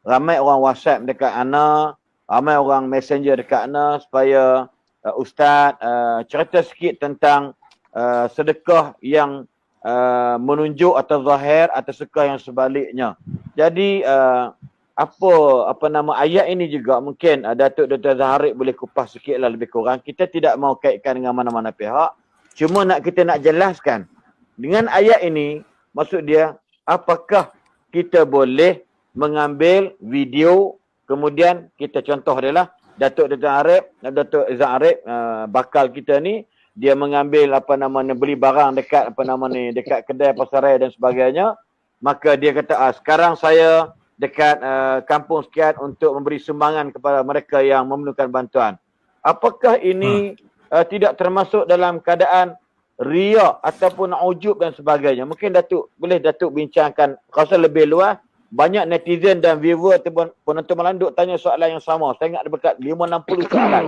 ramai orang WhatsApp dekat ana, ramai orang messenger dekat ana supaya Ustaz cerita sikit tentang sedekah yang menunjuk atau zahir atau sedekah yang sebaliknya. Jadi apa nama ayat ini juga mungkin Datuk Dr. Zaharik boleh kupas sikitlah lebih kurang. Kita tidak mau kaitkan dengan mana-mana pihak. Cuma kita nak jelaskan dengan ayat ini, maksud dia apakah kita boleh mengambil video, kemudian kita contoh dia lah Datuk Zaharik bakal kita ni, dia mengambil beli barang dekat dekat kedai pasaran dan sebagainya, maka dia kata sekarang saya dekat kampung sekian untuk memberi sumbangan kepada mereka yang memerlukan bantuan. Apakah ini tidak termasuk dalam keadaan riak ataupun ujub dan sebagainya? Mungkin Datuk bincangkan rasa lebih luas. Banyak netizen dan viewer ataupun penonton malam duk tanya soalan yang sama. Saya ingat ada dekat 5-60 soalan.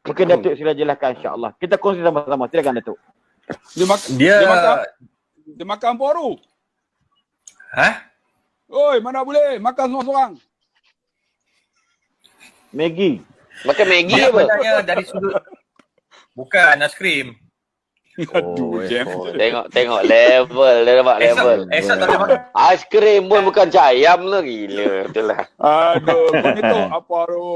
Mungkin Datuk sila jelaskan insya-Allah. Kita kongsi sama-sama. Silakan Datuk. Dia makan baru. Oi, mana boleh makan seorang-seorang. Maggi. Makan Maggi Dia apa? sebenarnya dari sudut bukan aiskrim. Aduh, Jam. Tengok level, dia nampak level. Esok tak boleh makan. Aiskrim pun bukan cayam lah, gila. Betul lah. Aduh, kau ni tu apa tu?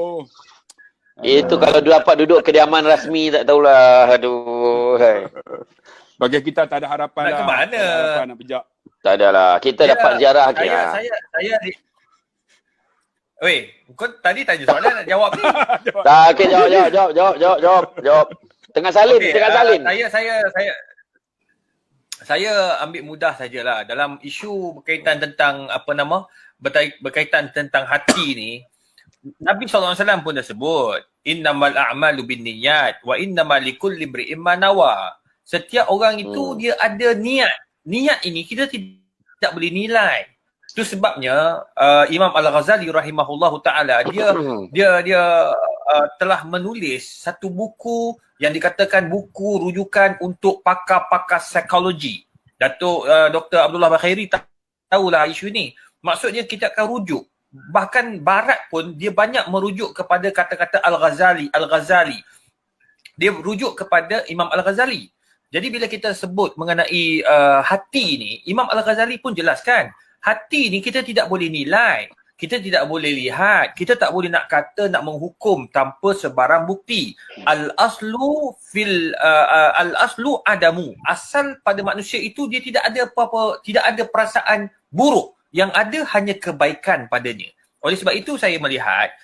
Itu kalau dapat duduk kediaman rasmi tak tahulah. Aduh. Hai. Bagi kita tak ada harapan Nak lah. ke mana? Tak ada harapan nak pejak. Tak adalah. Kita dapat ziarah ke. Weh, kau tadi tanya soalan nak jawab ni. Tak, okey, jawab. Tengah salin, Okey, tengah salin. Saya ambil mudah sajalah dalam isu berkaitan tentang berkaitan tentang hati ni. Nabi SAW pun dah sebut, innamal a'malu binniyat wa innamal likulli imri'in ma nawa. Setiap orang itu dia ada niat. Niat ini kita tidak boleh nilai. Itu sebabnya Imam Al-Ghazali rahimahullahu taala dia telah menulis satu buku yang dikatakan buku rujukan untuk pakar-pakar psikologi. Datuk Dr. Abdullah Bakhairi tahulah isu ni. Maksudnya kita akan rujuk. Bahkan Barat pun dia banyak merujuk kepada kata-kata Al-Ghazali. Dia rujuk kepada Imam Al-Ghazali. Jadi bila kita sebut mengenai hati ni, Imam Al-Ghazali pun jelaskan, hati ni kita tidak boleh nilai, kita tidak boleh lihat, kita tak boleh nak kata, nak menghukum tanpa sebarang bukti. Al-aslu adamu. Asal pada manusia itu dia tidak ada apa-apa, tidak ada perasaan buruk. Yang ada hanya kebaikan padanya. Oleh sebab itu saya melihat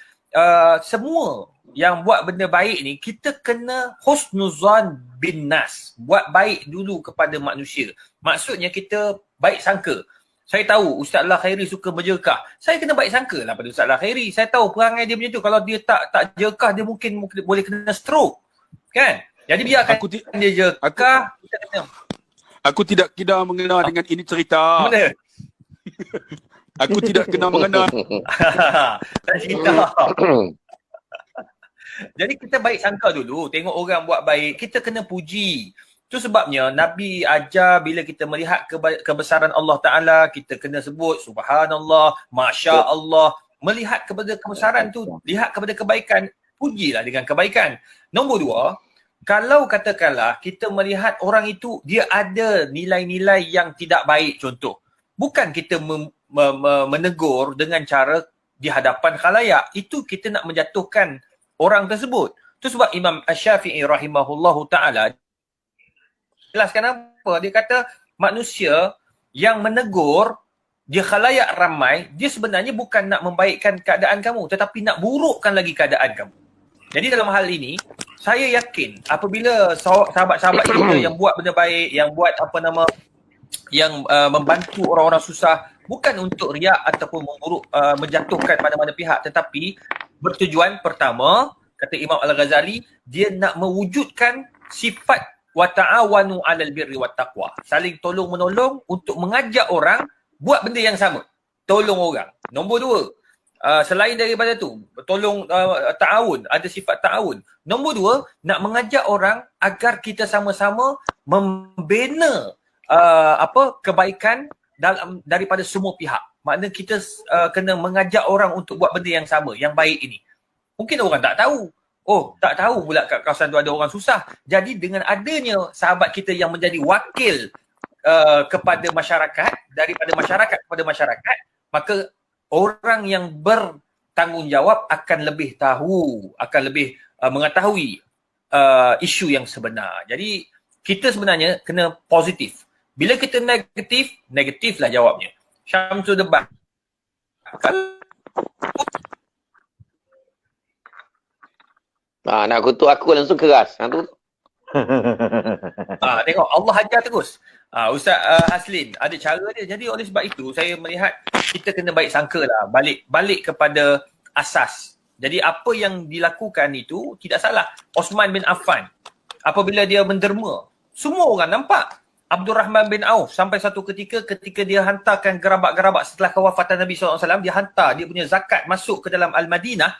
semua yang buat benda baik ni, kita kena husnuzan bin nas. Buat baik dulu kepada manusia. Maksudnya kita baik sangka. Saya tahu Ustaz Al Khairi suka berjekah. Saya kena baik sangka lah pada Ustaz Al Khairi. Saya tahu perangai dia macam tu. Kalau dia tak jekah, dia mungkin boleh kena stroke. Kan? Jadi biarkan dia jekah. Aku tidak kena mengenal dengan ini cerita. Mana? Aku tidak kena mengenal. Tak cerita. Jadi kita baik sangka dulu. Tengok orang buat baik, kita kena puji. Itu sebabnya Nabi ajar bila kita melihat kebesaran Allah Ta'ala, kita kena sebut Subhanallah, Masya Allah. Melihat kepada kebesaran tu, lihat kepada kebaikan, pujilah dengan kebaikan. Nombor dua, kalau katakanlah kita melihat orang itu dia ada nilai-nilai yang tidak baik, contoh. Bukan kita menegur dengan cara di hadapan khalayak. Itu kita nak menjatuhkan orang tersebut. Itu sebab Imam Asy-Syafi'i rahimahullahu ta'ala jelaskan apa? Dia kata manusia yang menegur dia khalayak ramai, dia sebenarnya bukan nak membaikkan keadaan kamu, tetapi nak burukkan lagi keadaan kamu. Jadi dalam hal ini, saya yakin apabila sahabat-sahabat kita yang buat benda baik, yang buat yang membantu orang-orang susah, bukan untuk riak ataupun menjatuhkan mana-mana pihak, tetapi bertujuan pertama, kata Imam Al-Ghazali, dia nak mewujudkan sifat wa ta'awanu 'alal birri wat taqwa. Saling tolong-menolong untuk mengajak orang buat benda yang sama. Tolong orang. Nombor dua, selain daripada tu, tolong ta'awun, ada sifat ta'awun. Nombor dua, nak mengajak orang agar kita sama-sama membina kebaikan daripada semua pihak. Makna kita kena mengajak orang untuk buat benda yang sama, yang baik ini. Mungkin orang tak tahu. Oh, tak tahu pula kat kawasan tu ada orang susah. Jadi dengan adanya sahabat kita yang menjadi wakil kepada masyarakat, daripada masyarakat kepada masyarakat, maka orang yang bertanggungjawab akan lebih tahu, akan lebih mengetahui isu yang sebenar. Jadi kita sebenarnya kena positif. Bila kita negatif, negatiflah jawabnya. Syamsul debat. Nak kutuk aku langsung keras. Tu. Tengok Allah ajar terus. Ustaz Haslin ada cara dia. Jadi oleh sebab itu saya melihat kita kena baik sangka lah. Balik kepada asas. Jadi apa yang dilakukan itu tidak salah. Osman bin Affan apabila dia menderma, semua orang nampak. Abdul Rahman bin Auf sampai satu ketika dia hantarkan gerabak-gerabak setelah kewafatan Nabi SAW, dia hantar dia punya zakat masuk ke dalam Al-Madinah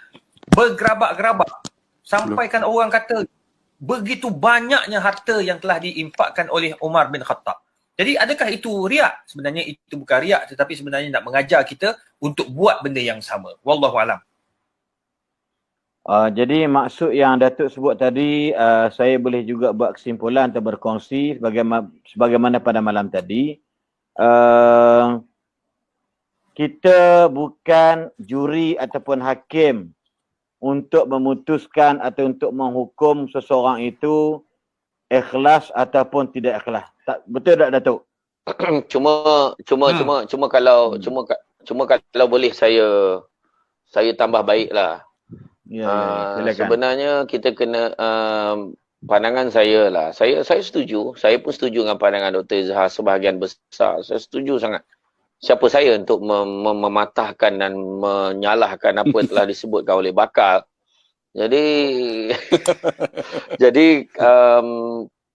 bergerabak-gerabak. Sampaikan orang kata begitu banyaknya harta yang telah diinfakkan oleh Umar bin Khattab. Jadi adakah itu riak? Sebenarnya itu bukan riak, tetapi sebenarnya nak mengajar kita untuk buat benda yang sama. Wallahualam. Jadi maksud yang Datuk sebut tadi, saya boleh juga buat kesimpulan atau berkongsi sebagaimana pada malam tadi. Kita bukan juri ataupun hakim untuk memutuskan atau untuk menghukum seseorang itu ikhlas ataupun tidak ikhlas. Betul tak Datuk? Cuma kalau boleh saya tambah baiklah. Sebenarnya kita kena pandangan saya lah. Saya setuju. Saya pun setuju dengan pandangan Dr. Izhar sebahagian besar. Saya setuju sangat. Siapa saya untuk mematahkan dan menyalahkan apa yang telah disebutkan oleh Bakal. Jadi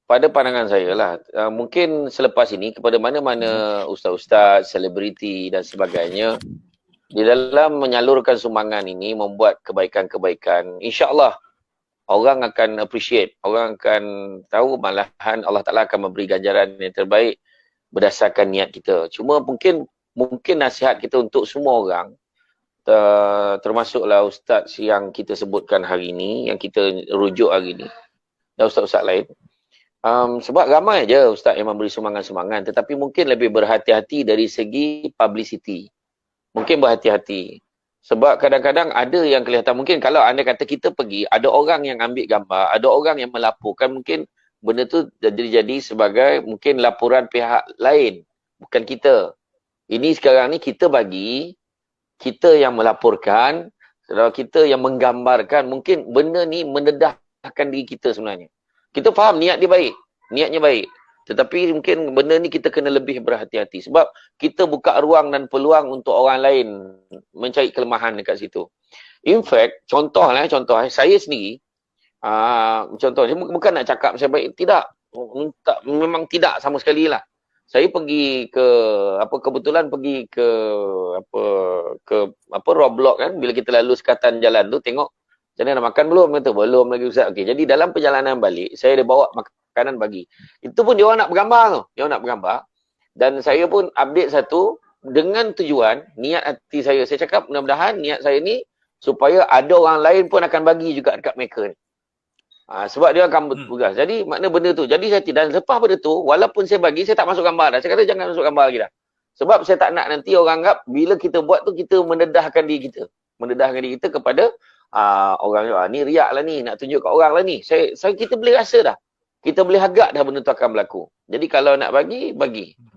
pada pandangan saya lah, mungkin selepas ini kepada mana-mana ustaz-ustaz, selebriti dan sebagainya, di dalam menyalurkan sumbangan ini, membuat kebaikan-kebaikan, insya-Allah orang akan appreciate, orang akan tahu, malahan Allah Ta'ala akan memberi ganjaran yang terbaik berdasarkan niat kita. Cuma mungkin nasihat kita untuk semua orang, termasuklah ustaz yang kita sebutkan hari ini, yang kita rujuk hari ini, dan ustaz-ustaz lain. Sebab ramai je ustaz yang memberi sumbangan-sumbangan, tetapi mungkin lebih berhati-hati dari segi publicity. Mungkin berhati-hati. Sebab kadang-kadang ada yang kelihatan, mungkin kalau anda kata kita pergi, ada orang yang ambil gambar, ada orang yang melaporkan, mungkin benda tu jadi sebagai mungkin laporan pihak lain, bukan kita. Ini sekarang ni kita bagi, kita yang melaporkan, kita yang menggambarkan, mungkin benda ni mendedahkan diri kita sebenarnya. Kita faham niat dia baik, niatnya baik. Tetapi mungkin benda ni kita kena lebih berhati-hati. Sebab kita buka ruang dan peluang untuk orang lain mencari kelemahan dekat situ. In fact, contoh saya sendiri, contoh, bukan nak cakap saya baik, tidak. Memang tidak sama sekali lah. Saya pergi ke, kebetulan pergi ke, Roblox kan, bila kita lalu sekatan jalan tu, tengok, macam mana nak makan belum? Kata, belum lagi Ustaz. Okay, jadi dalam perjalanan balik, saya ada bawa makanan bagi. Itu pun dia orang nak bergambar tu. Dia orang nak bergambar. Dan saya pun update satu dengan tujuan, niat hati saya. Saya cakap mudah-mudahan niat saya ni supaya ada orang lain pun akan bagi juga dekat mereka. Sebab dia akan bertugas. Jadi makna benda tu. Jadi saya tidak. Dan lepas benda tu, walaupun saya bagi, saya tak masuk gambar dah. Saya kata jangan masuk gambar lagi dah. Sebab saya tak nak nanti orang anggap bila kita buat tu, kita mendedahkan diri kita. Mendedahkan diri kita kepada orang ni riak lah ni, nak tunjuk kat orang lah ni. Kita boleh rasa dah. Kita boleh agak dah benda tu akan berlaku. Jadi kalau nak bagi.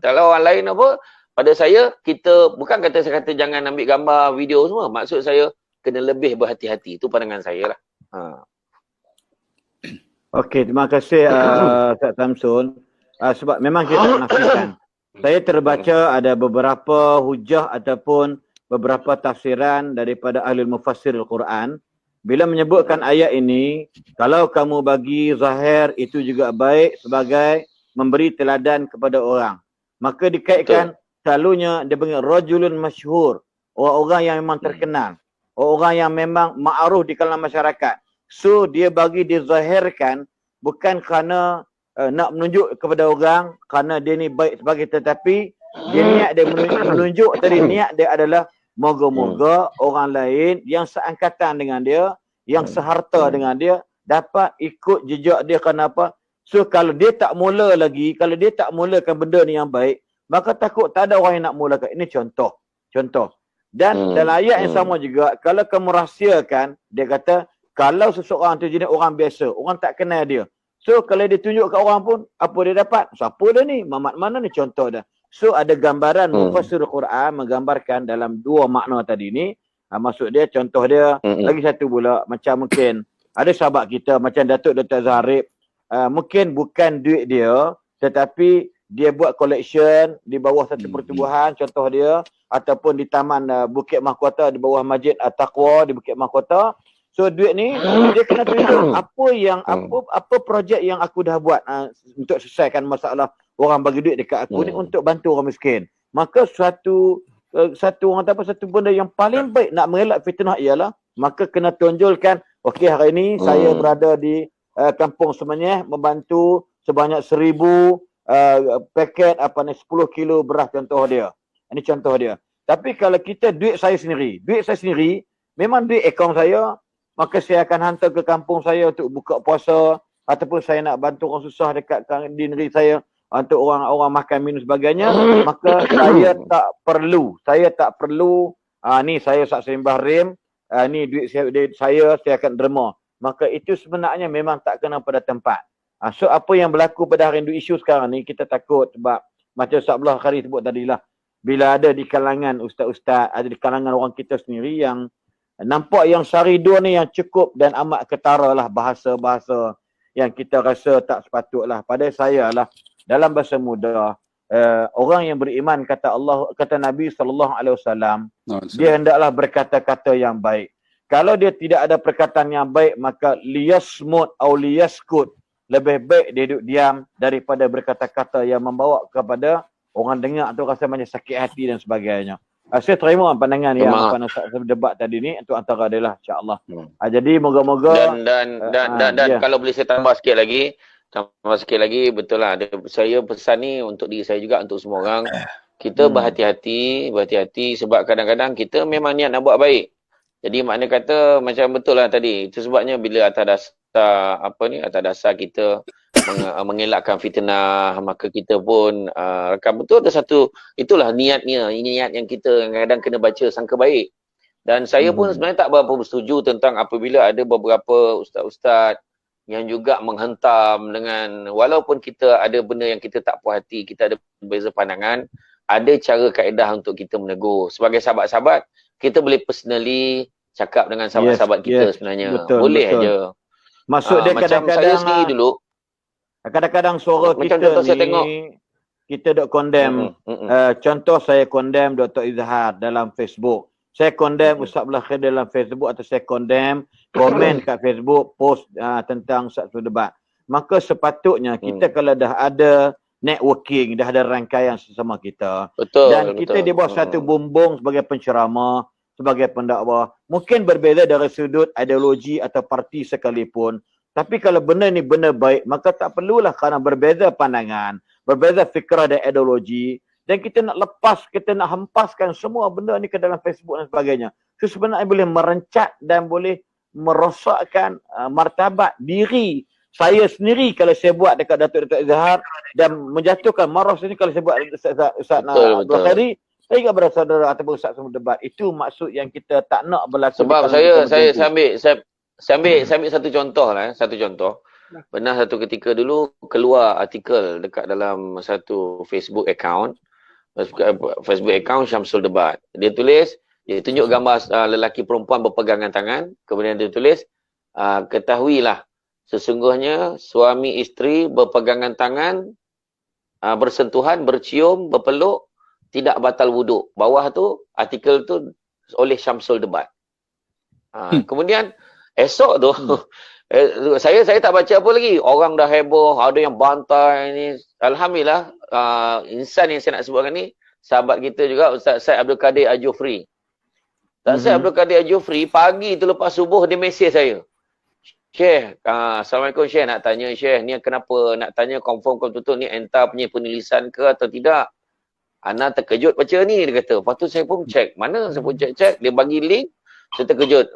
Kalau orang lain apa, pada saya, kita, bukan kata saya kata jangan ambil gambar, video semua. Maksud saya, kena lebih berhati-hati. Itu pandangan saya lah. Okey, terima kasih Ustaz Samsul. Sebab memang kita tak nafikan. Saya terbaca ada beberapa hujah ataupun beberapa tafsiran daripada ahli mufassir Al-Quran. Bila menyebutkan ayat ini, kalau kamu bagi zahir itu juga baik sebagai memberi teladan kepada orang. Maka dikaitkan selalunya dia panggil rajulun masyhur, orang-orang yang memang terkenal, orang yang memang ma'ruf di kalangan masyarakat. So dia bagi dizahirkan bukan kerana nak menunjuk kepada orang kerana dia ni baik sebagai, tetapi Dia niat dia menunjuk tadi, niat dia adalah moga-moga orang lain yang seangkatan dengan dia, yang seharta dengan dia dapat ikut jejak dia. Kenapa? So kalau dia tak mula lagi, kalau dia tak mulakan benda ni yang baik, maka takut tak ada orang yang nak mulakan. Ini contoh. Dan dalam ayat yang sama juga, kalau kamu rahsiakan, dia kata, kalau seseorang tu jenis orang biasa, orang tak kenal dia. So kalau dia tunjuk kat orang pun, apa dia dapat? Siapa dia ni? Mamat mana ni? Contoh dah. So ada gambaran mufassir Quran menggambarkan dalam dua makna tadi ni. Maksud dia, contoh dia, lagi satu pula, macam mungkin ada sahabat kita macam Datuk Dr. Zahrib, mungkin bukan duit dia, tetapi dia buat collection di bawah satu pertubuhan, contoh dia, ataupun di Taman Bukit Mahkota, di bawah Masjid At-Taqwa di Bukit Mahkota. So duit ni dia kena tunjuk apa projek yang aku dah buat untuk selesaikan masalah orang bagi duit dekat aku ni untuk bantu orang miskin. Maka satu benda yang paling baik nak mengelak fitnah ialah maka kena tunjulkan, okey hari ini saya berada di Kampung Semenyih membantu sebanyak 1000 paket 10 kilo beras, contoh dia. Ini contoh dia. Tapi kalau kita duit saya sendiri memang duit akaun saya, maka saya akan hantar ke kampung saya untuk buka puasa, ataupun saya nak bantu orang susah dekat di negeri saya untuk orang makan minum sebagainya, maka saya tak perlu ni saya Ustaz Sembah Rim, ni duit saya akan derma. Maka itu sebenarnya memang tak kena pada tempat. So apa yang berlaku pada hari ini, isu sekarang ni, kita takut sebab macam Ustaz Abdullah Khari sebut tadilah, bila ada di kalangan ustaz-ustaz, ada di kalangan orang kita sendiri yang nampak yang Syaridun ni yang cukup dan amat ketara lah bahasa-bahasa yang kita rasa tak sepatutlah. Pada saya lah, dalam bahasa muda, orang yang beriman kata Nabi SAW, dia hendaklah berkata-kata yang baik. Kalau dia tidak ada perkataan yang baik, maka liyasmut atau liyaskut, lebih baik dia duduk diam daripada berkata-kata yang membawa kepada orang dengar tu rasa macam sakit hati dan sebagainya. Saya terima pandangan yang debat tadi ni, untuk antara dia lah, insya-Allah. Jadi moga-moga dan kalau boleh saya tambah sikit lagi, betul lah. Saya pesan ni untuk diri saya juga, untuk semua orang. Kita berhati-hati sebab kadang-kadang kita memang niat nak buat baik. Jadi makna kata macam betul lah tadi. Itu sebabnya bila atas dasar kita mengelakkan fitnah, maka kita pun betul ada satu, itulah niat yang kita kadang kena baca sangka baik. Dan saya pun sebenarnya tak berapa bersetuju tentang apabila ada beberapa ustaz-ustaz yang juga menghentam dengan, walaupun kita ada benda yang kita tak puas hati, kita ada berbeza pandangan, ada cara kaedah untuk kita menegur. Sebagai sahabat-sahabat, kita boleh personally cakap dengan sahabat-sahabat kita sebenarnya. Boleh aja. Maksud dia macam saya sendiri dulu, kadang-kadang suara macam kita saya tengok, kita dok condemn. Contoh saya condemn Dr. Izhar dalam Facebook. Saya condemn Ustaz Abdullah Khair dalam Facebook, atau saya condemn komen kat Facebook post tentang satu debat. Maka sepatutnya kita kalau dah ada networking, dah ada rangkaian sesama kita, dan kita di bawah satu bumbung sebagai penceramah, sebagai pendakwah, mungkin berbeza dari sudut ideologi atau parti sekalipun, tapi kalau benda ni benda baik, maka tak perlulah kerana berbeza pandangan, berbeza fikrah dan ideologi, dan kita nak lepas, kita nak hempaskan semua benda ni ke dalam Facebook dan sebagainya. Itu sebenarnya boleh merencat dan boleh merosakkan martabat diri saya sendiri kalau saya buat dekat Datuk Izhar, dan menjatuhkan marah sini kalau saya buat Ustaz Abdul Khari. Saya ingat pada saudara ataupun Ustaz semua debat. Itu maksud yang kita tak nak berlaku. Sebab saya ambil satu contoh lah. Satu contoh. Pernah satu ketika dulu keluar artikel dekat dalam satu Facebook account Syamsul Debat. Dia tunjuk gambar lelaki perempuan berpegangan tangan. Kemudian dia tulis, ketahuilah sesungguhnya suami isteri berpegangan tangan, bersentuhan, bercium, berpeluk, tidak batal wuduk. Bawah tu, artikel tu oleh Syamsul Debat. Kemudian esok tu, saya tak baca apa lagi. Orang dah heboh, ada yang bantai ni. Alhamdulillah, insan yang saya nak sebutkan ni, sahabat kita juga, Ustaz Syed Abdul Qadir Al-Jufri. Ustaz Syed Abdul Qadir Al-Jufri, pagi tu lepas subuh, dia mesej saya. Syekh, Assalamualaikum Syekh, nak tanya Syekh, ni kenapa nak tanya confirm betul-betul ni entah punya penulisan ke atau tidak? Ana terkejut baca ni, dia kata. Lepas tu saya pun check. Mana saya pun check. Dia bagi link. Saya terkejut.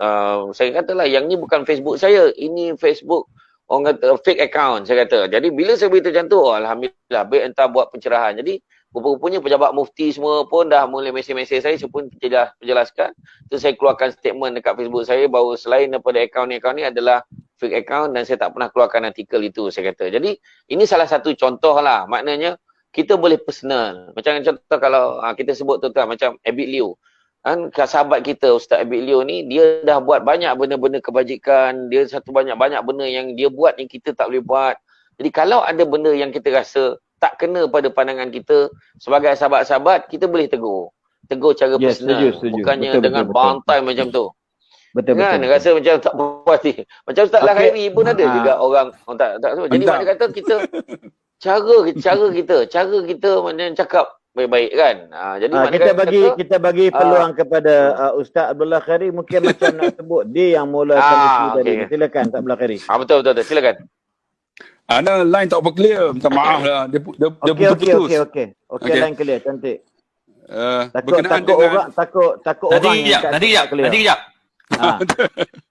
Saya katalah yang ni bukan Facebook saya. Ini Facebook orang kata fake account, saya kata. Jadi bila saya beritahu macam tu, alhamdulillah baik entah buat pencerahan. Jadi rupa-rupanya pejabat mufti semua pun dah mula mesej-mesej saya pun penjelaskan. Tu saya keluarkan statement dekat Facebook saya bahawa selain daripada akaun ni adalah fake account dan saya tak pernah keluarkan artikel itu, saya kata. Jadi ini salah satu contoh lah. Maknanya kita boleh personal. Macam contoh kalau kita sebut tuan-tuan macam Abid Liu. Kan sahabat kita Ustaz Abid Liu ni, dia dah buat banyak benda-benda kebajikan, dia satu banyak benda yang dia buat yang kita tak boleh buat. Jadi kalau ada benda yang kita rasa tak kena pada pandangan kita sebagai sahabat-sahabat, kita boleh tegur. Tegur cara personal, setuju. bukannya Betul, dengan betul. bantai macam tu. Betul. Kan rasa macam tak puas hati. Macam Ustaz Lah Khairi pun ada juga orang tak semua. Jadi Entah. dia kata kita cara kita macam cakap baik-baik kan. Jadi Kita bagi peluang kepada Ustaz Abdullah Khairi, mungkin macam nak sebut dia yang mulakan isu tadi. okey. Silakan Ustaz Abdullah Khairi. betul silakan. Ana line tak apa clear. Minta maaf lah. Dia putus. Okey, Okey. line clear, cantik. Berkenaan Takut dengan orang takut Nanti orang yang kejap. Ha.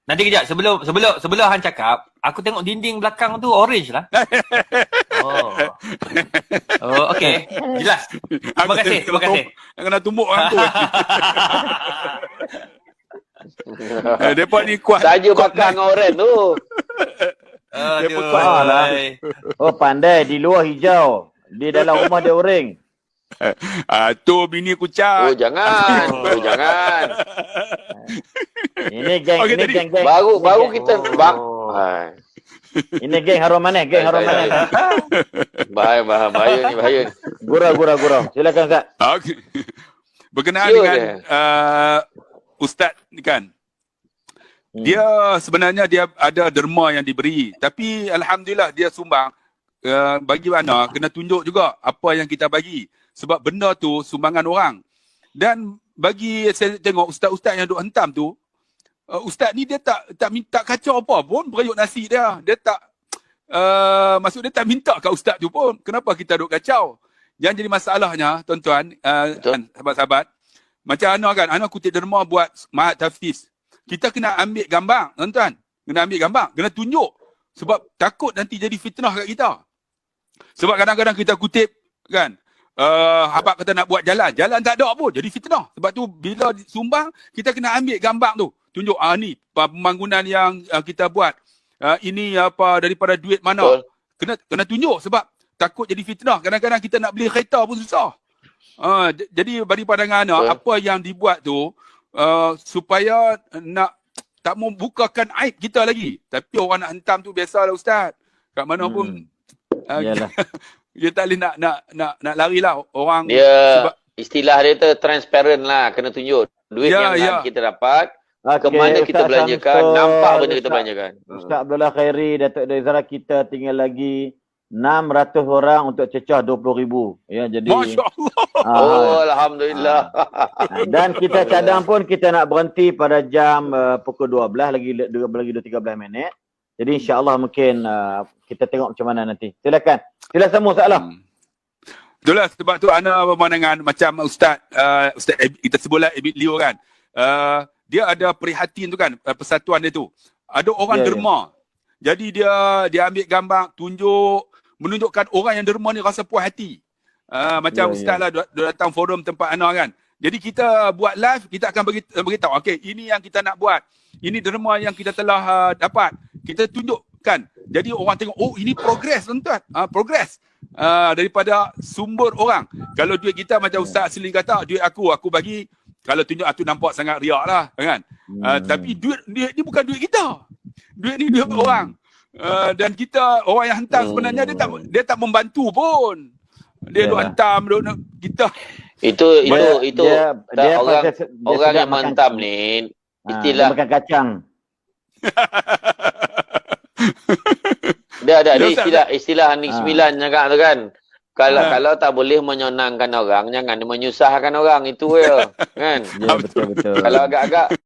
Nanti kejap. Sebelum Han cakap, aku tengok dinding belakang tu orange lah. Oh, okey. Jelas. Terima kasih. Kena tumbuk orang tu. Depa ni kuat. Saja bakar dengan orang tu. Aduh. Oh, pandai, di luar hijau, di dalam rumah dia orange. Tu bini aku cat. Jangan. Ini geng, Okey, ini tadi- geng. Baru kita Ini geng harum manis, bahaya ni. Gurau. Silakan Ustaz. Okey. Berkenaan Ya, dengan dia. Ustaz ni kan. Dia sebenarnya dia ada derma yang diberi, tapi alhamdulillah dia sumbang. Bagi mana kena tunjuk juga apa yang kita bagi, sebab benda tu sumbangan orang. Dan bagi saya tengok ustaz-ustaz yang duk hentam tu, ustaz ni dia tak minta kacau apa pun berayuk nasi dia. Dia tak maksud dia tak minta kat ustaz tu pun. Kenapa kita duk kacau? Yang jadi masalahnya tuan-tuan, sahabat-sahabat, macam Ana kan, Ana kutip derma buat Mahat Hafiz. Kita kena ambil gambar, tuan-tuan. Kena ambil gambar, kena tunjuk. Sebab takut nanti jadi fitnah kat kita. Sebab kadang-kadang kita kutip kan, habaq kata nak buat jalan tak ada pun, jadi fitnah. Sebab tu bila sumbang, kita kena ambil gambar tu. Tunjuk, ni pembangunan yang kita buat. Ini apa daripada duit mana. Kena tunjuk sebab takut jadi fitnah. Kadang-kadang kita nak beli kereta pun susah. Jadi bagi pandangan apa yang dibuat tu, supaya nak tak membukakan aib kita lagi. Tapi orang nak hentam tu biasalah Ustaz. Kat mana pun Yalah. Ya, dia tak boleh nak larilah orang. Dia istilah dia tu transparent lah, kena tunjuk duit yang kita dapat, ke mana kita belanjakan, nampak benda kita belanjakan. Ustaz Abdullah Khairi, Datuk Dezara, kita tinggal lagi 600 orang untuk cecah 20,000. Ya, jadi Oh, alhamdulillah. dan kita cadang pun kita nak berhenti pada jam pukul 12 lagi 13 minit. Jadi insya-Allah mungkin kita tengok macam mana nanti. Silakan. Sila semua soalan. Itulah sebab tu ana pemandangan macam Ustaz kita sebutlah Abid Liu kan. Dia ada prihatin tu kan, persatuan dia tu. Ada orang derma. Jadi dia ambil gambar, menunjukkan orang yang derma ni rasa puas hati. Macam Ustaz lah datang forum tempat ana kan. Jadi kita buat live, kita akan beritahu, okey, ini yang kita nak buat. Ini derma yang kita telah dapat. Kita tunjukkan. Jadi orang tengok, oh ini progres tuan-tuan. Progres. Daripada sumber orang. Kalau duit kita macam Ustaz Asli kata, duit aku bagi, kalau tunjuk aku nampak sangat riak lah kan. Tapi duit ni bukan duit kita. Duit ni duit orang. Dan kita, orang yang hantar sebenarnya dia tak membantu pun. Dia duk hantam, kita. Itu dia orang yang menghantam ni istilah makan kacang. Dia ada istilah Anik 9 cakap tu kan. Kalau tak boleh menyenangkan orang, jangan menyusahkan orang, itu je kan. Ya, betul. Kalau agak-agak